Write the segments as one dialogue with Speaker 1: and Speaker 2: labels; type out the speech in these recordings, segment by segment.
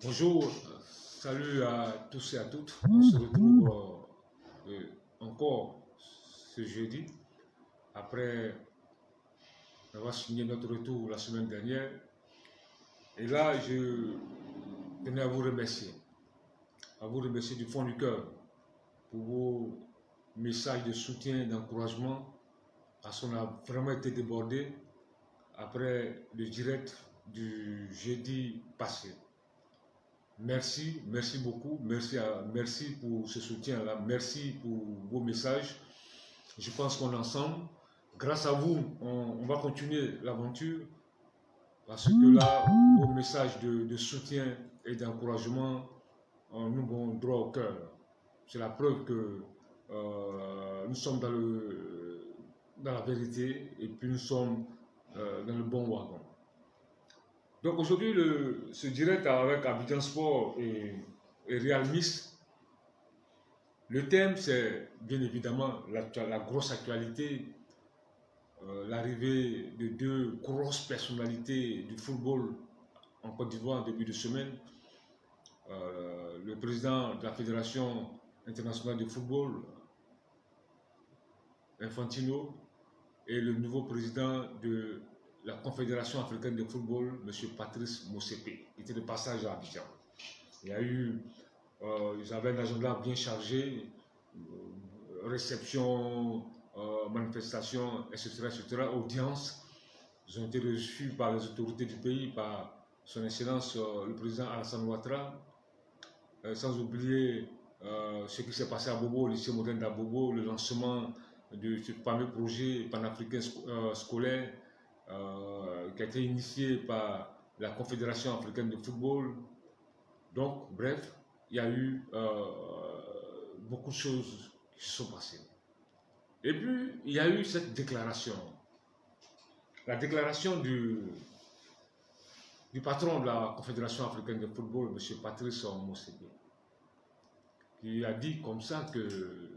Speaker 1: Bonjour, salut à tous et à toutes. On se retrouve encore ce jeudi après avoir signé notre retour la semaine dernière. Et là, je tenais à vous remercier du fond du cœur pour vos messages de soutien, d'encouragement, parce qu'on a vraiment été débordé après le direct du jeudi passé. Merci beaucoup, merci pour ce soutien-là, merci pour vos messages. Je pense qu'on est ensemble. Grâce à vous, on va continuer l'aventure parce que là, vos messages de soutien et d'encouragement nous vont droit au cœur. C'est la preuve que nous sommes dans la vérité et puis nous sommes dans le bon wagon. Donc aujourd'hui, ce direct avec Abidjan Sport et Real Nice, le thème c'est bien évidemment la grosse actualité, l'arrivée de deux grosses personnalités du football en Côte d'Ivoire en début de semaine. Le président de la Fédération internationale de football, Infantino, et le nouveau président de la Confédération africaine de football, M. Patrice Motsepe, qui était de passage à Abidjan. Il y a eu, ils avaient un agenda bien chargé, réception, manifestation, etc., audience. Ils ont été reçus par les autorités du pays, par son Excellence le président Alassane Ouattara, sans oublier ce qui s'est passé à Bobo, au lycée moderne d'Abobo, le lancement de ce fameux projet panafricain scolaire qui a été initié par la Confédération africaine de football. Donc, bref, il y a eu beaucoup de choses qui se sont passées. Et puis, il y a eu cette déclaration. La déclaration du patron de la Confédération africaine de football, M. Patrice Motsepe, qui a dit comme ça que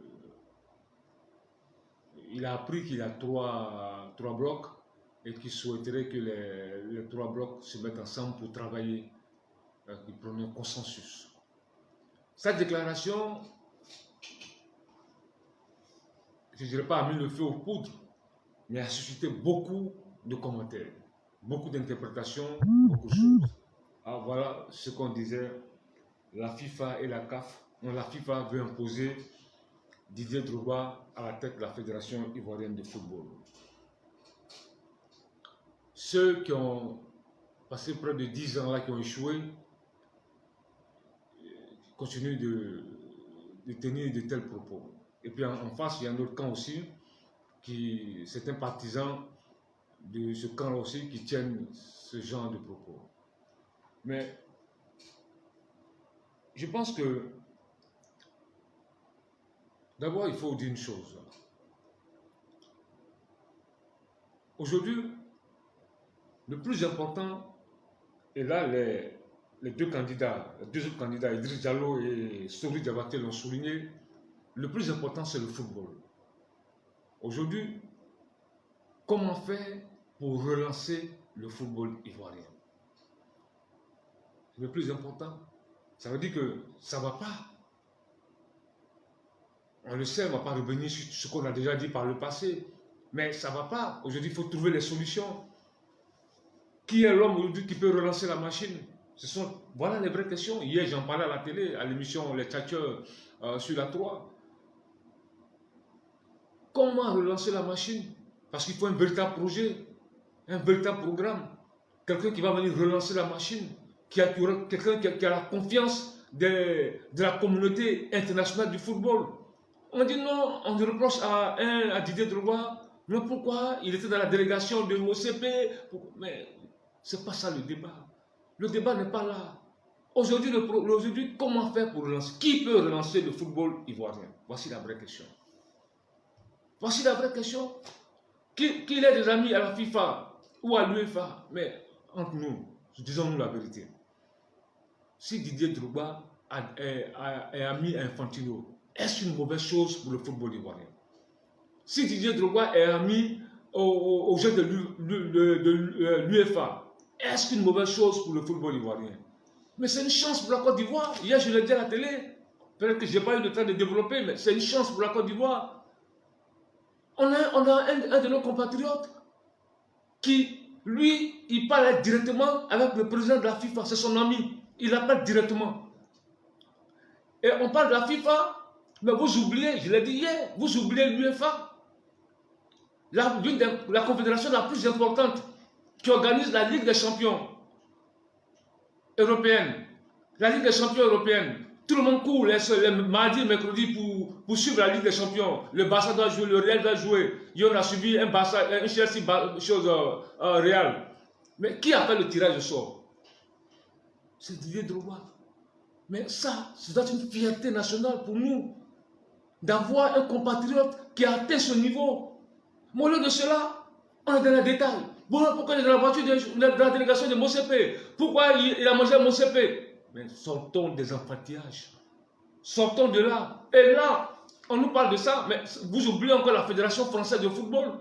Speaker 1: il a appris qu'il y a trois blocs et qu'il souhaiterait que les trois blocs se mettent ensemble pour travailler, qu'ils prennent un consensus. Cette déclaration, je ne dirais pas a mis le feu aux poudres, mais a suscité beaucoup de commentaires, beaucoup d'interprétations, beaucoup de choses. Alors voilà ce qu'on disait, la FIFA et la CAF. La FIFA veut imposer Didier Drogba à la tête de la Fédération ivoirienne de football. Ceux qui ont passé près de 10 ans là, qui ont échoué, continuent de tenir de tels propos. Et puis en face, il y a un autre camp aussi, c'est un partisan de ce camp aussi qui tiennent ce genre de propos. Mais je pense que d'abord, il faut dire une chose. Aujourd'hui, le plus important, et là, les deux autres candidats, Idriss Diallo et Sori Diabaté l'ont souligné, le plus important, c'est le football. Aujourd'hui, comment faire pour relancer le football ivoirien? C'est le plus important. Ça veut dire que ça ne va pas. On le sait, on ne va pas revenir sur ce qu'on a déjà dit par le passé. Mais ça ne va pas. Aujourd'hui, il faut trouver les solutions. Qui est l'homme aujourd'hui qui peut relancer la machine? Voilà les vraies questions. Hier, j'en parlais à la télé, à l'émission Les Tchatcheurs sur la 3. Comment relancer la machine? Parce qu'il faut un véritable projet, un véritable programme. Quelqu'un qui va venir relancer la machine, quelqu'un qui a la confiance de la communauté internationale du football. On dit non, on reproche à Didier Drogba, mais pourquoi il était dans la délégation de Motsepe? Mais ce n'est pas ça le débat. Le débat n'est pas là. Aujourd'hui, comment faire pour relancer? Qui peut relancer le football ivoirien? Voici la vraie question. Voici la vraie question. Qu'il ait des amis à la FIFA ou à l'UEFA, mais entre nous, disons-nous la vérité. Si Didier Drogba est ami à Infantino, est-ce une mauvaise chose pour le football ivoirien? Si Didier Drogba est ami aux jeunes de l'UEFA, est-ce une mauvaise chose pour le football ivoirien? Mais c'est une chance pour la Côte d'Ivoire. Hier, je l'ai dit à la télé. Peut-être que je n'ai pas eu le temps de développer, mais c'est une chance pour la Côte d'Ivoire. On a un de nos compatriotes qui, lui, il parle directement avec le président de la FIFA. C'est son ami. Il appelle directement. Et on parle de la FIFA, mais vous oubliez, je l'ai dit hier, vous oubliez l'UEFA. La confédération la plus importante qui organise la Ligue des champions européenne. La Ligue des champions européenne. Tout le monde court les mardis et mercredis pour suivre la Ligue des champions. Le Barça doit jouer, le Real doit jouer. Il y en a suivi un Barça, un Chelsea, Real. Mais qui a fait le tirage au sort? C'est Didier Drogba. Mais ça doit être une fierté nationale pour nous d'avoir un compatriote qui a atteint ce niveau. Mais au lieu de cela, on est dans les détails. Bon, pourquoi il est dans la voiture de la délégation de Mosepe? Pourquoi il a mangé à Mosepe? Mais sortons des enfantillages. Sortons de là. Et là, on nous parle de ça, mais vous oubliez encore la Fédération française de football.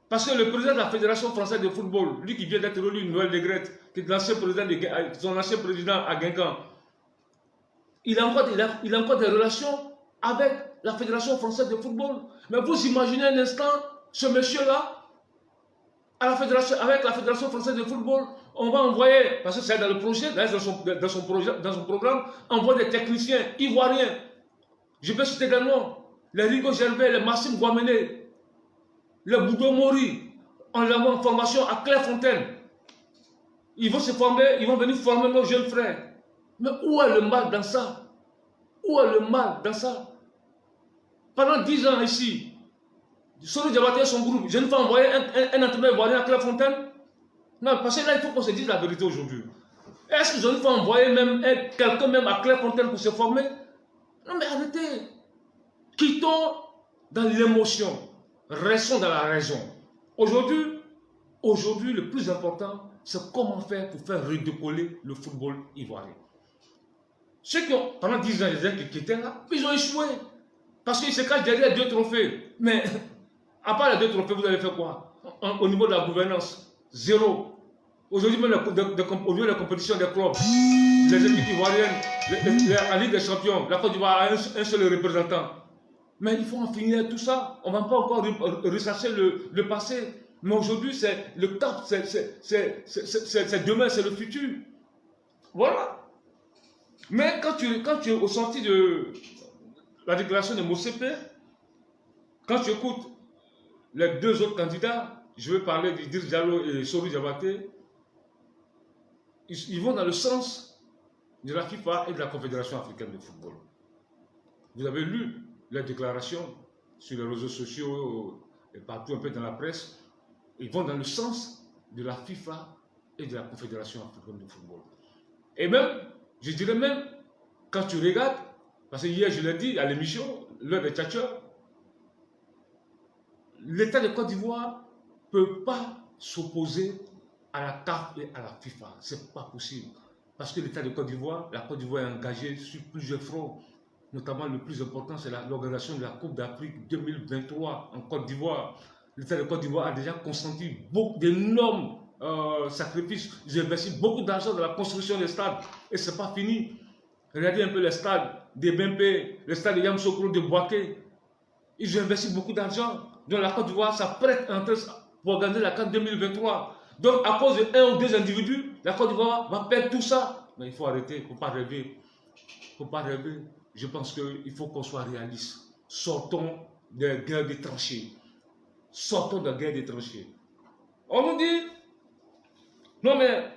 Speaker 1: Parce que le président de la Fédération française de football, lui qui vient d'être élu, Noël Legrette, qui est son ancien président à Guingamp, il a encore des relations avec la Fédération française de football. Mais vous imaginez un instant, ce monsieur-là, avec la Fédération française de football, on va envoyer, parce que c'est dans le projet, dans son programme, envoyer des techniciens ivoiriens. Je peux citer des noms. Les Rigo Gervais, les Massim Guamene, le Boudou Mori, on les envoie en formation à Clairefontaine. Ils vont se former, ils vont venir former nos jeunes frères. Mais où est le mal dans ça? Où est le mal dans ça? Pendant 10 ans ici, Soro Diabaté et son groupe, je ne vais envoyer un entraîneur ivoirien à Clairefontaine? Non, parce que là, il faut qu'on se dise la vérité aujourd'hui. Est-ce qu'ils ont fait envoyer même quelqu'un même à Clairefontaine pour se former? Non, mais arrêtez. Quittons dans l'émotion. Restons dans la raison. Aujourd'hui, le plus important, c'est comment faire pour faire redécoller le football ivoirien. Ceux qui ont, pendant 10 ans, qui étaient là, ils ont échoué. Parce qu'ils se cachent derrière 2 trophées. Mais, à part les 2 trophées, vous avez fait quoi? Au niveau de la gouvernance, zéro. Aujourd'hui, même au niveau de la compétition des clubs, les équipes ivoiriennes, la Ligue des champions, la Côte d'Ivoire a un seul représentant. Mais il faut en finir tout ça. On ne va pas encore ressasser le passé. Mais aujourd'hui, c'est le cap, c'est demain, c'est le futur. Voilà. Mais quand tu es au sorti de la déclaration de Mosepe, quand tu écoutes les 2 autres candidats, je vais parler d'Idriss Diallo et Soro Diabaté, ils vont dans le sens de la FIFA et de la Confédération africaine de football. Vous avez lu les déclarations sur les réseaux sociaux et partout un peu dans la presse. Ils vont dans le sens de la FIFA et de la Confédération africaine de football. Et même, je dirais même, quand tu regardes, parce que hier je l'ai dit à l'émission, l'heure des tchatcheurs, l'État de Côte d'Ivoire ne peut pas s'opposer à la CAF et à la FIFA. Ce n'est pas possible. Parce que l'État de Côte d'Ivoire, la Côte d'Ivoire est engagée sur plusieurs fronts. Notamment le plus important, c'est l'organisation de la Coupe d'Afrique 2023 en Côte d'Ivoire. L'État de Côte d'Ivoire a déjà consenti beaucoup d'énormes sacrifices. Ils investissent beaucoup d'argent dans la construction des stades. Et ce n'est pas fini. Regardez un peu les stades de Bempé, les stades de Yamoussoukro, de Boaké. Ils investissent beaucoup d'argent. Donc la Côte d'Ivoire s'apprête pour organiser la CAN 2023. Donc à cause de 1 ou 2 individus, la Côte d'Ivoire va perdre tout ça. Mais il faut arrêter, il ne faut pas rêver. Il ne faut pas rêver. Je pense qu'il faut qu'on soit réaliste. Sortons des guerres des tranchées. Sortons de la guerre des tranchées. On nous dit, non mais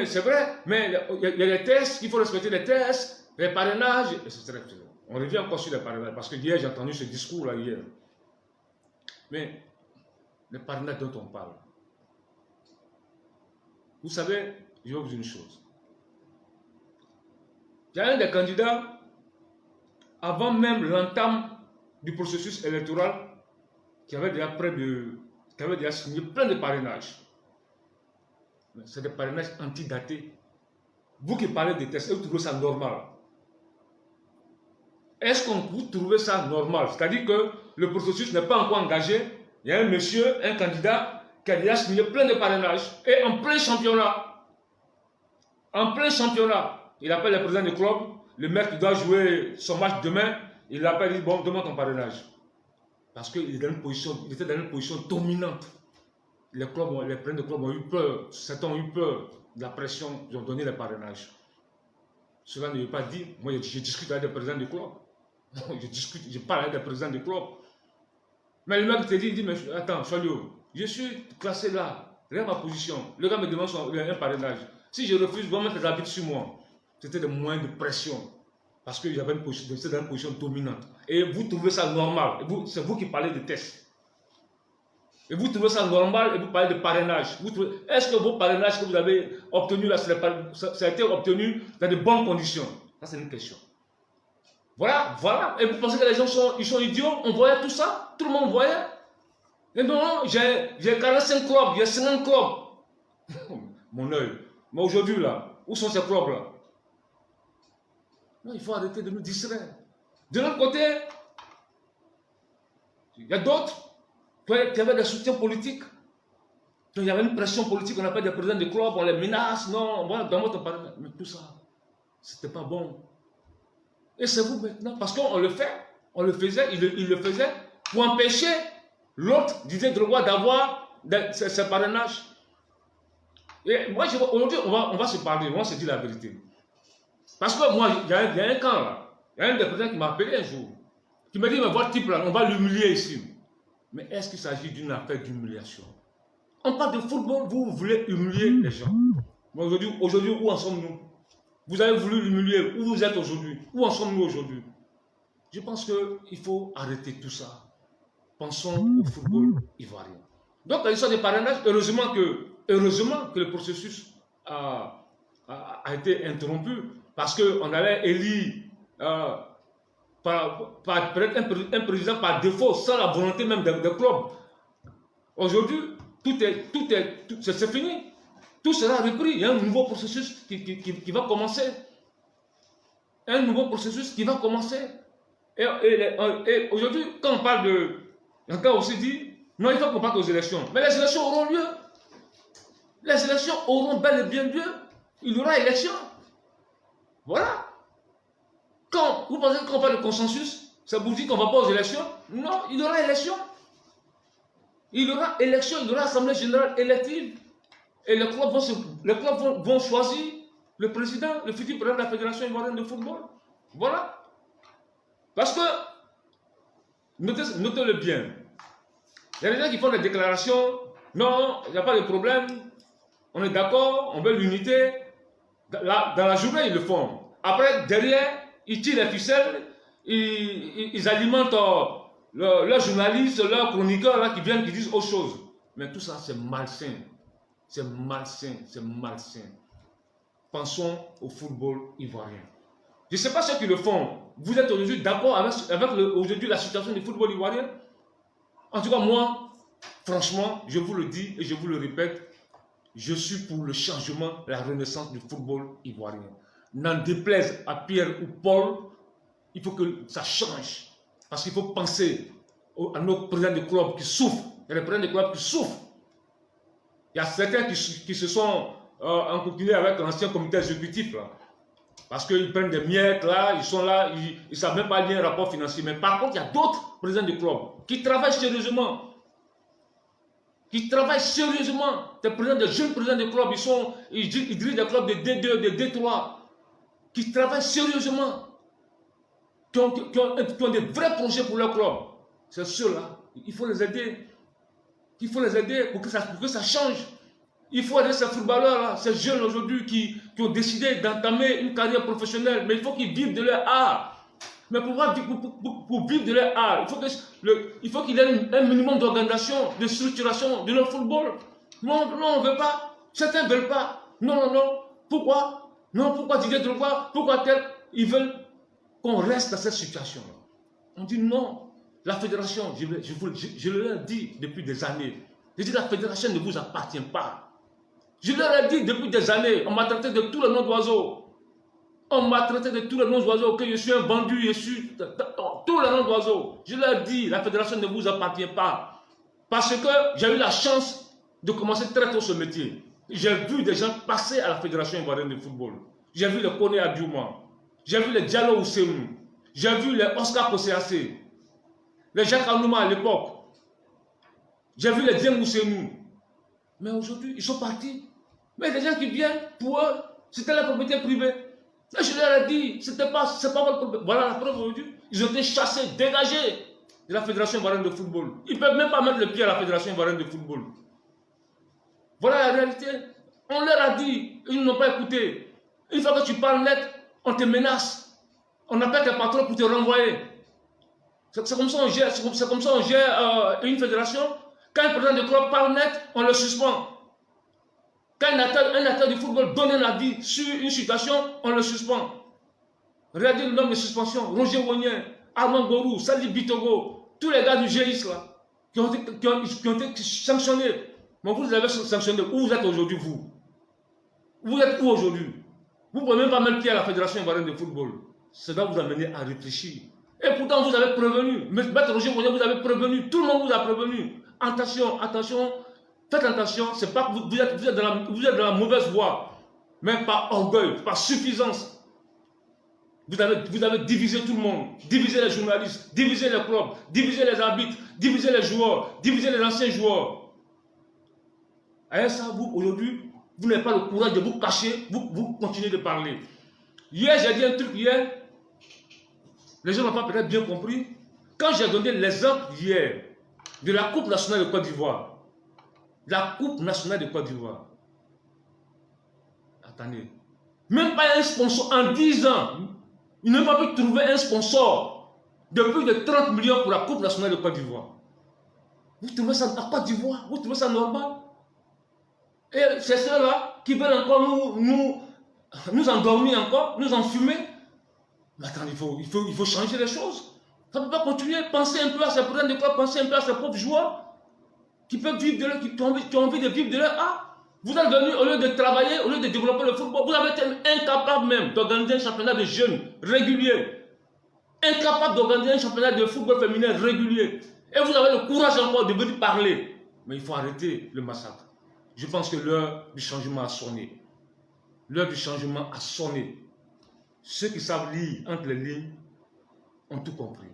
Speaker 1: c'est vrai, mais il y a des tests, il faut respecter les tests, les parrainages, etc. On revient encore sur les parrainages, parce que hier j'ai entendu ce discours-là hier. Mais les parrainages dont on parle, vous savez, je vais vous dire une chose. Il y a un des candidats, avant même l'entame du processus électoral, qui avait déjà signé plein de parrainages. C'est des parrainages antidatés. Vous qui parlez des tests, vous trouvez ça normal? Est-ce que vous trouvez ça normal? C'est-à-dire que le processus n'est pas encore engagé. Il y a un monsieur, un candidat, qui a déjà signé plein de parrainages, et en plein championnat. En plein championnat, il appelle le président du club, le mec qui doit jouer son match demain, il l'appelle, il dit, bon, demande ton parrainage. Parce qu'il était dans une position dominante. Les présidents de club ont eu peur, certains ont eu peur de la pression, ils ont donné le parrainage. Cela ne veut pas dire, moi je discute avec des présidents du club, je parle avec des présidents du club. Mais le mec te dit, mais attends, Chalio, je suis classé là, regarde ma position, le gars me demande un parrainage. Si je refuse, je vais mettre les habits sur moi. C'était des moyens de pression, parce que j'avais une position dominante. Et vous trouvez ça normal, c'est vous qui parlez de tests. Et vous trouvez ça normal et vous parlez de parrainage. Est-ce que vos parrainages que vous avez obtenus là, ça a été obtenu dans de bonnes conditions? Ça, c'est une question. Voilà, voilà. Et vous pensez que les gens sont idiots? On voyait tout ça? Tout le monde voyait? Et non, j'ai 45 clubs, j'ai 50 clubs. Mon œil. Mais aujourd'hui, là, où sont ces clubs-là? Non, il faut arrêter de nous distraire. De l'autre côté, il y a d'autres qui avaient des soutiens politiques. Il y avait une pression politique, on appelle des présidents de club, on les menace, non, voilà, dans votre parlement. Mais tout ça, c'était pas bon. Et c'est vous maintenant, parce qu'on le fait, on le faisait, il le faisait pour empêcher l'autre, disait droit d'avoir ses parrainages. Et moi, aujourd'hui, on va se parler, on va se dire la vérité. Parce que moi, il y a un camp là, il y a un des présidents qui m'a appelé un jour, qui m'a dit, mais votre type là, on va l'humilier ici. Mais est-ce qu'il s'agit d'une affaire d'humiliation? On parle de football, vous voulez humilier les gens. Mais aujourd'hui, où en sommes-nous? Vous avez voulu l'humilier, où vous êtes aujourd'hui? Où en sommes-nous aujourd'hui? Je pense qu'il faut arrêter tout ça. Pensons au football ivoirien. Donc, la histoire des parrainages, heureusement que le processus a été interrompu, parce qu'on allait élire un président par défaut, sans la volonté même des clubs. Aujourd'hui, c'est fini. Tout sera repris. Il y a un nouveau processus qui va commencer. Un nouveau processus qui va commencer. Et aujourd'hui, quand on parle de... Encore aussi dit, non, il faut qu'on parle aux élections. Mais les élections auront lieu. Les élections auront bel et bien lieu. Il y aura élection. Voilà. Quand vous pensez qu'on parle de consensus, ça vous dit qu'on ne va pas aux élections? Non, il y aura élection. Il y aura élection, il y aura assemblée générale élective. Et les clubs vont choisir le président, le futur président de la Fédération ivoirienne de football. Voilà. Parce que, notez-le bien, il y a des gens qui font des déclarations, non, il n'y a pas de problème, on est d'accord, on veut l'unité. Dans la journée, ils le font. Après, derrière, ils tirent les ficelles, ils alimentent leurs journalistes, leurs chroniqueurs là, qui viennent, qui disent autre chose. Mais tout ça, c'est malsain. C'est malsain, c'est malsain. Pensons au football ivoirien. Je ne sais pas ceux qui le font. Vous êtes aujourd'hui d'accord avec aujourd'hui la situation du football ivoirien? En tout cas, moi, franchement, je vous le dis et je vous le répète, je suis pour le changement, la renaissance du football ivoirien. N'en déplaise à Pierre ou Paul, il faut que ça change. Parce qu'il faut penser à nos présidents de clubs qui souffrent. Il y a des présidents de clubs qui souffrent. Il y a certains qui se sont encoquinés avec l'ancien comité exécutif. Là, parce qu'ils prennent des miettes, là, ils sont là, ils ne savent même pas lire un rapport financier. Mais par contre, il y a d'autres présidents de clubs qui travaillent sérieusement. Qui travaillent sérieusement. Des jeunes présidents de clubs, ils dirigent des clubs de D2, de D3. Qui travaillent sérieusement. Qui ont des vrais projets pour leur club. C'est ceux-là. Il faut les aider. Il faut les aider pour que ça change. Il faut aider ces footballeurs-là, ces jeunes aujourd'hui qui ont décidé d'entamer une carrière professionnelle. Mais il faut qu'ils vivent de leur art. Mais pour vivre de leur art, il faut qu'il y ait un minimum d'organisation, de structuration de notre football. Non, on ne veut pas. Certains ne veulent pas. Non. Pourquoi? Non, pourquoi Didier Drogba? Pourquoi tel? Ils veulent qu'on reste dans cette situation-là. On dit non. La fédération, je leur ai dit depuis des années, je dis la fédération ne vous appartient pas. Je leur ai dit depuis des années, on m'a traité de tous les noms d'oiseaux. On m'a traité de tous les noms d'oiseaux, que je suis un vendu, je suis tous les noms d'oiseaux. Je leur ai dit, la fédération ne vous appartient pas. Parce que j'ai eu la chance de commencer très tôt ce métier. J'ai vu des gens passer à la Fédération ivoirienne de football. J'ai vu les Koné Adjouma. J'ai vu les Diallo Ousseinou. J'ai vu les Oscar Koseassé. Les Jacques Anouma à l'époque. J'ai vu les Dieng Ousseinou. Mais aujourd'hui, ils sont partis. Mais les gens qui viennent, pour eux, c'était la propriété privée. Mais je leur ai dit, c'est pas votre propriété. Voilà la preuve aujourd'hui. Ils ont été chassés, dégagés de la Fédération ivoirienne de football. Ils ne peuvent même pas mettre le pied à la Fédération ivoirienne de football. Voilà la réalité. On leur a dit, ils n'ont pas écouté. Une fois que tu parles net, on te menace. On appelle tes patrons pour te renvoyer. C'est comme ça qu'on gère, une fédération. Quand un président de club parle net, on le suspend. Quand un acteur du football donne un avis sur une situation, on le suspend. Regardez le nombre de suspensions. Roger Wonien, Armand Gorou, Sali Bitogo, tous les gars du GIS là, qui ont été sanctionnés. Mais vous les avez sanctionnés. Où vous êtes aujourd'hui, vous? Vous êtes où aujourd'hui? Vous ne pouvez même pas mettre pied à la Fédération ivoirienne de football. Ça doit vous amener à réfléchir. Et pourtant, vous avez prévenu. Maître Roger Wonien, vous avez prévenu. Tout le monde vous a prévenu. Attention, attention. Faites attention. C'est pas que vous êtes dans la mauvaise voie. Mais par orgueil, par suffisance. Vous avez divisé tout le monde. Divisé les journalistes. Divisé les clubs. Divisé les arbitres. Divisé les joueurs. Divisé les anciens joueurs. Et ça, vous, aujourd'hui, vous n'avez pas le courage de vous cacher. Vous continuez de parler. Hier, j'ai dit un truc hier. Les gens n'ont pas peut-être bien compris. Quand j'ai donné l'exemple hier de la Coupe nationale de Côte d'Ivoire, la Coupe nationale de Côte d'Ivoire, attendez, même pas un sponsor en 10 ans, ils n'ont pas pu trouver un sponsor de plus de 30 millions pour la Coupe nationale de Côte d'Ivoire. Vous trouvez ça à Côte d'Ivoire? Vous trouvez ça normal? Et c'est ceux-là qui veulent encore nous endormir encore, nous enfumer. Mais attendez, il faut changer les choses. Ça ne peut pas continuer. Pensez un peu à ces présidents de club, pensez un peu à ces pauvres joueurs qui peuvent vivre de leur, qui ont envie de vivre de leur art. Vous êtes venus, au lieu de travailler, au lieu de développer le football, vous avez été incapable même d'organiser un championnat de jeunes régulier. Incapable d'organiser un championnat de football féminin régulier. Et vous avez le courage encore de venir parler. Mais il faut arrêter le massacre. Je pense que l'heure du changement a sonné. L'heure du changement a sonné. Ceux qui savent lire entre les lignes ont tout compris.